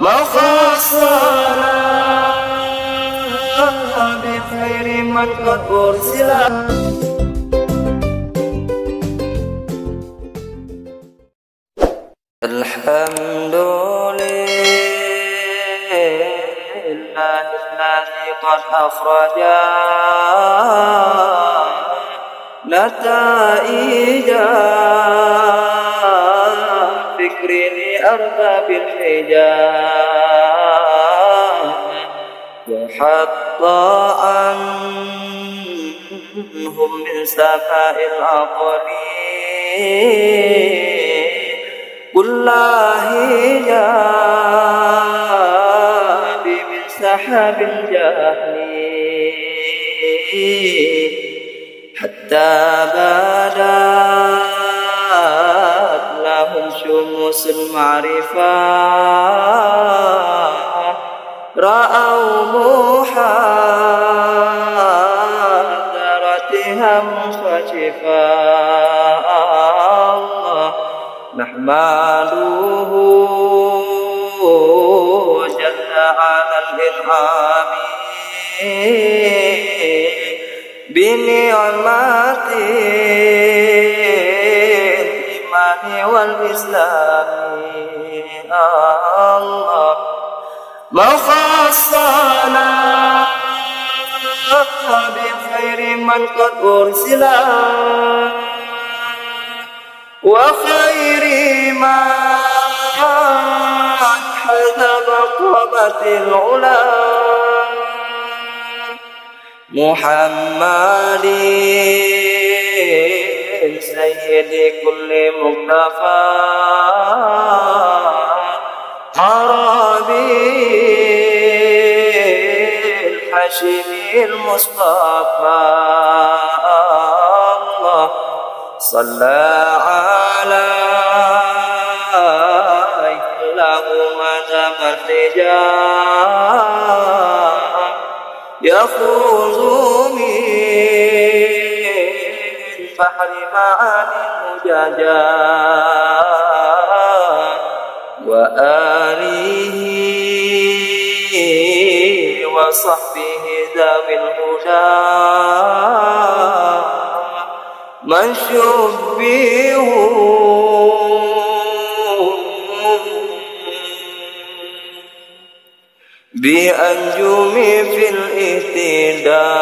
خصنا بخير من قد أرسل. الحمد لله الذي قد أخرج نتائج فكر لأرباب الحجاب وحط عنهم من سفاء العقل كل هجاب من سحاب الجهل حتى بدات لهم شموس المعرفة رأوا محاذرتها منخشفة. الله نحمده جل على الإنعام بنعمة الإيمان والإسلام. الله خصنا بخير من قد أرسل وخير من حذب قامة العلا محمد سيد كل مقتفى عربي الحشيم المصطفى. الله صلى عليه له مدام الحجاب يخوض من بحر معاني مجاجا وآله وصحبه ذوي الهدى من شبهوا بأنجم في الاهتداء.